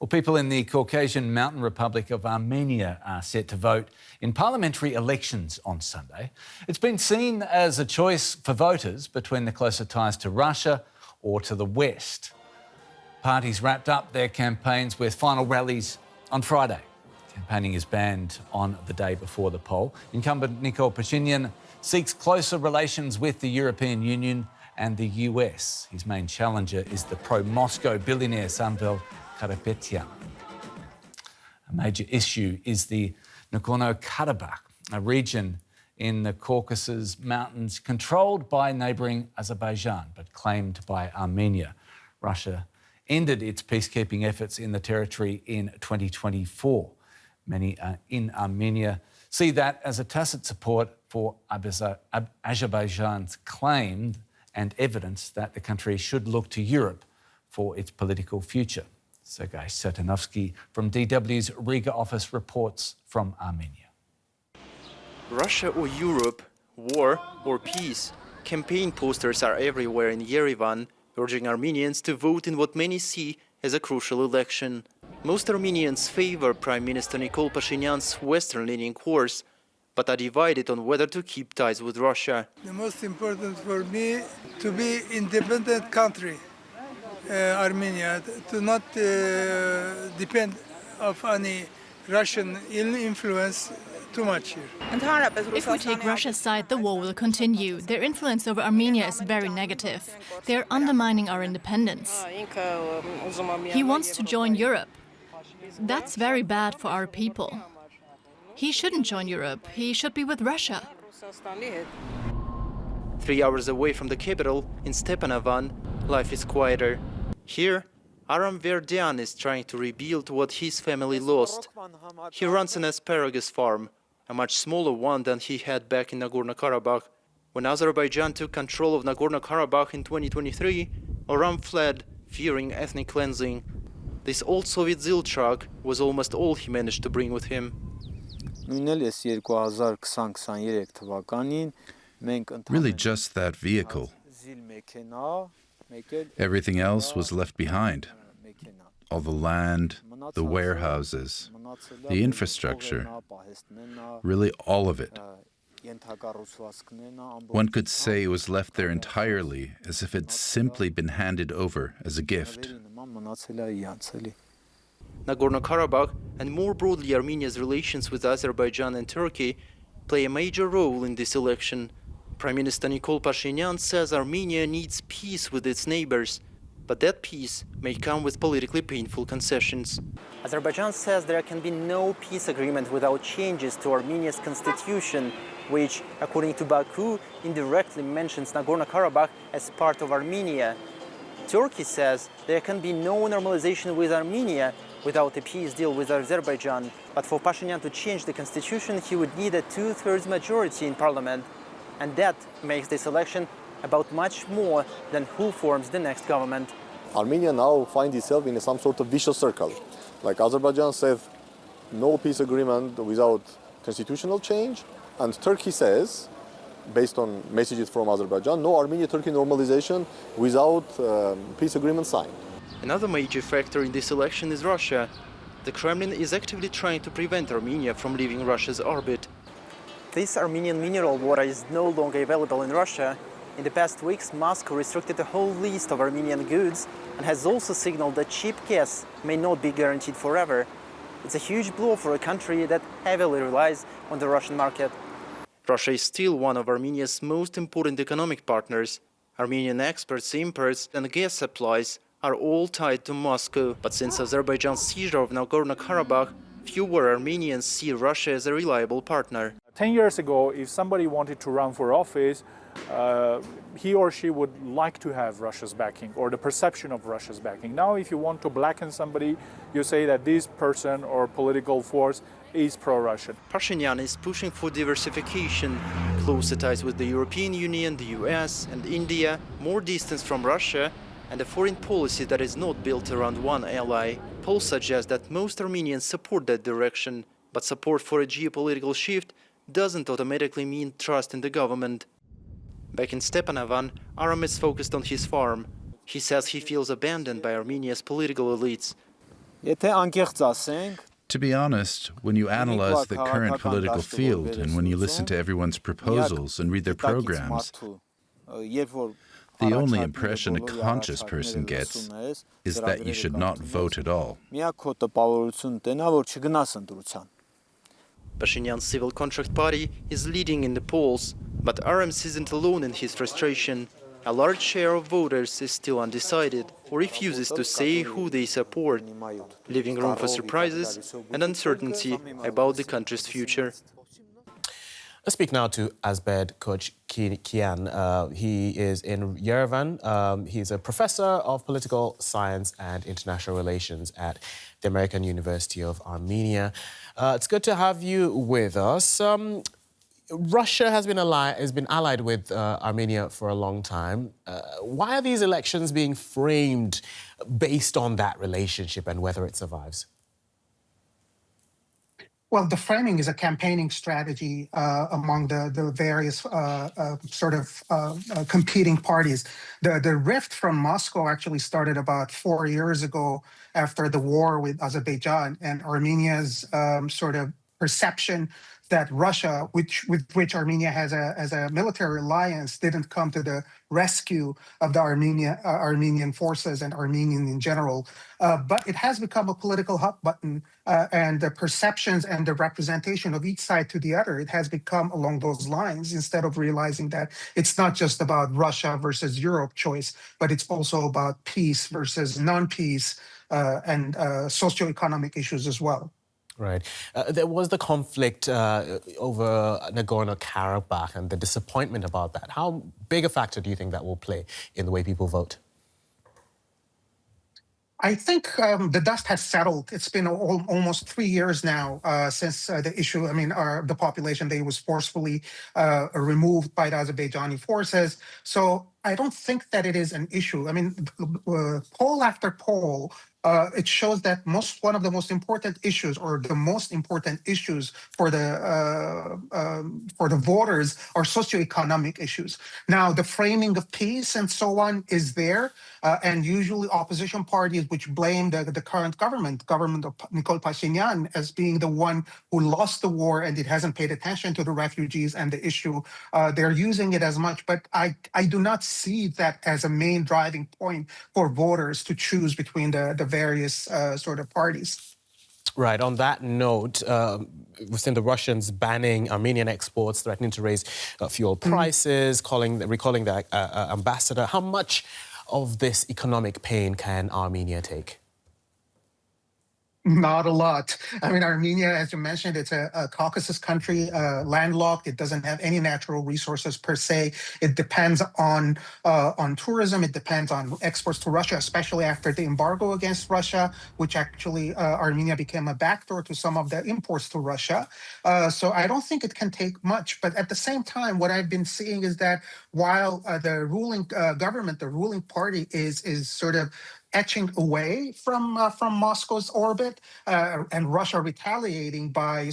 Well, people in the Caucasian mountain republic of Armenia are set to vote in parliamentary elections on Sunday. It's been seen as a choice for voters between the closer ties to Russia or to the West. Parties wrapped up their campaigns with final rallies on Friday. Campaigning is banned on the day before the poll. Incumbent Nagorno Karabakh's seeks closer relations with the European Union and the US. His main challenger is the pro-Moscow billionaire Asbed Kotchikian. A major issue is the Nagorno Karabakh, a region in the Caucasus mountains controlled by neighbouring Azerbaijan but claimed by Armenia. Russia ended its peacekeeping efforts in the territory in 2024. Many in Armenia see that as a tacit support for Azerbaijan's claim and evidence that the country should look to Europe for its political future. Sergei Satanovski from DW's Riga office reports from Armenia. Russia or Europe, war or peace. Campaign posters are everywhere in Yerevan, urging Armenians to vote in what many see as a crucial election. Most Armenians favor Prime Minister Nikol Pashinyan's Western-leaning course, but are divided on whether to keep ties with Russia. The most important for me to be independent country, Armenia, to not depend of any Russian influence too much here. If we take Russia's side, the war will continue. Their influence over Armenia is very negative. They are undermining our independence. He wants to join Europe. That's very bad for our people. He shouldn't join Europe. He should be with Russia. 3 hours away from the capital, in Stepanavan, life is quieter. Here, Aram is trying to rebuild what his family lost. He runs an asparagus farm, a much smaller one than he had back in Nagorno Karabakh. When Azerbaijan took control of Nagorno Karabakh in 2023, Aram fled, fearing ethnic cleansing. This old Soviet Zil truck was almost all he managed to bring with him. Really just that vehicle. Everything else was left behind. All the land, the warehouses, the infrastructure, really all of it. One could say it was left there entirely, as if it's simply been handed over as a gift. Nagorno Karabakh, and more broadly Armenia's relations with Azerbaijan and Turkey, play a major role in this election. Prime Minister Nikol Pashinyan says Armenia needs peace with its neighbors, but that peace may come with politically painful concessions. Azerbaijan says there can be no peace agreement without changes to Armenia's constitution, which, according to Baku, indirectly mentions Nagorno-Karabakh as part of Armenia. Turkey says there can be no normalization with Armenia without a peace deal with Azerbaijan, but for Pashinyan to change the constitution, he would need a two-thirds majority in parliament. And that makes this election about much more than who forms the next government. Armenia now finds itself in some sort of vicious circle. Like Azerbaijan says, no peace agreement without constitutional change. And Turkey says, based on messages from Azerbaijan, no Armenia-Turkey normalization without peace agreement signed. Another major factor in this election is Russia. The Kremlin is actively trying to prevent Armenia from leaving Russia's orbit. This Armenian mineral water is no longer available in Russia. In the past weeks, Moscow restricted a whole list of Armenian goods and has also signaled that cheap gas may not be guaranteed forever. It's a huge blow for a country that heavily relies on the Russian market. Russia is still one of Armenia's most important economic partners. Armenian exports, imports and gas supplies are all tied to Moscow. But since Azerbaijan's seizure of Nagorno-Karabakh, fewer Armenians see Russia as a reliable partner. 10 years ago, if somebody wanted to run for office, he or she would like to have Russia's backing or the perception of Russia's backing. Now, if you want to blacken somebody, you say that this person or political force is pro-Russian. Pashinyan is pushing for diversification, closer ties with the European Union, the US and India, more distance from Russia, and a foreign policy that is not built around one ally. Polls suggest that most Armenians support that direction, but support for a geopolitical shift doesn't automatically mean trust in the government. Back in Stepanavan, Aram is focused on his farm. He says he feels abandoned by Armenia's political elites. To be honest, when you analyze the current political field and when you listen to everyone's proposals and read their programs, the only impression a conscious person gets is that you should not vote at all. Pashinyan's Civil Contract Party is leading in the polls, but Aram isn't alone in his frustration. A large share of voters is still undecided or refuses to say who they support, leaving room for surprises and uncertainty about the country's future. Let's speak now to Asbed Kotchikian. He is in Yerevan. He's a professor of political science and international relations at the American University of Armenia. It's good to have you with us. Russia has been allied with Armenia for a long time. Why are these elections being framed based on that relationship and whether it survives? Well, the framing is a campaigning strategy among the various competing parties. The rift from Moscow actually started about 4 years ago after the war with Azerbaijan, and Armenia's perception that Russia, with which Armenia has a military alliance, didn't come to the rescue of the Armenian forces and Armenian in general. But it has become a political hot button, and the perceptions and the representation of each side to the other, it has become along those lines, instead of realizing that it's not just about Russia versus Europe choice, but it's also about peace versus non-peace and socioeconomic issues as well. Right. There was the conflict over Nagorno Karabakh and the disappointment about that. How big a factor do you think that will play in the way people vote? I think the dust has settled. It's been almost 3 years now since the issue, the population day was forcefully removed by the Azerbaijani forces. So I don't think that it is an issue. Poll after poll, it shows that one of the most important issues, or the most important issues for the voters, are socioeconomic issues. Now, the framing of peace and so on is there, and usually opposition parties which blame the current government of Nikol Pashinyan, as being the one who lost the war and it hasn't paid attention to the refugees and the issue. They're using it as much, but I do not see that as a main driving point for voters to choose between the various parties. Right. On that note, we've seen the Russians banning Armenian exports, threatening to raise fuel prices, recalling the ambassador. How much of this economic pain can Armenia take? Not a lot. Armenia, as you mentioned, it's a Caucasus country, landlocked. It doesn't have any natural resources per se. It depends on tourism. It depends on exports to Russia, especially after the embargo against Russia, which actually Armenia became a backdoor to some of the imports to Russia. So I don't think it can take much. But at the same time, what I've been seeing is that while the ruling government, the ruling party is etching away from Moscow's orbit, and Russia retaliating by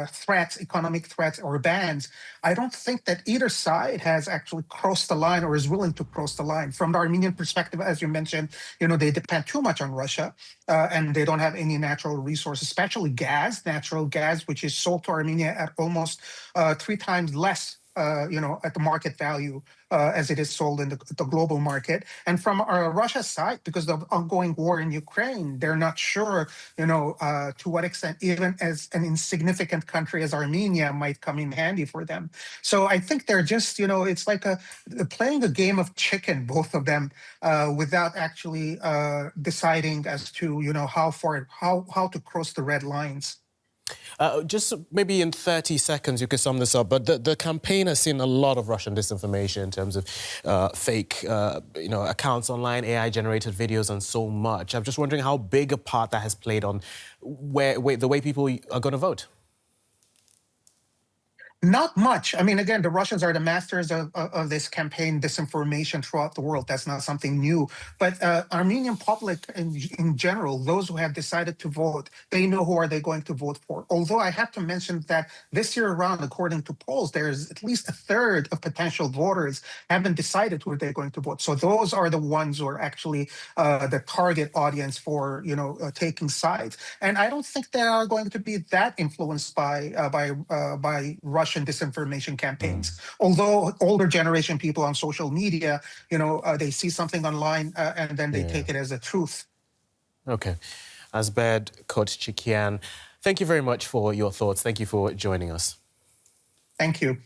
threats, economic threats or bans, I don't think that either side has actually crossed the line or is willing to cross the line. From the Armenian perspective, as you mentioned, they depend too much on Russia, and they don't have any natural resources, especially natural gas, which is sold to Armenia at almost 3 times less at the market value as it is sold in the global market. And from Russia's side, because of the ongoing war in Ukraine, they're not sure, to what extent even as an insignificant country as Armenia might come in handy for them. So I think they're just, it's like playing a game of chicken, both of them, without actually deciding as to, how to cross the red lines. Just maybe in 30 seconds you could sum this up, but the campaign has seen a lot of Russian disinformation in terms of fake accounts online, AI-generated videos and so much. I'm just wondering how big a part that has played on the way people are going to vote. Not much. I mean, again, the Russians are the masters of this campaign disinformation throughout the world. That's not something new. But Armenian public in general, those who have decided to vote, they know who are they going to vote for. Although I have to mention that this year around, according to polls, there's at least a third of potential voters haven't decided who they're going to vote. So those are the ones who are actually the target audience for, taking sides. And I don't think they are going to be that influenced by Russian disinformation campaigns. Although older generation people on social media, they see something online and then they take it as a truth. Okay. Asbed Kotchikian, thank you very much for your thoughts. Thank you for joining us. Thank you.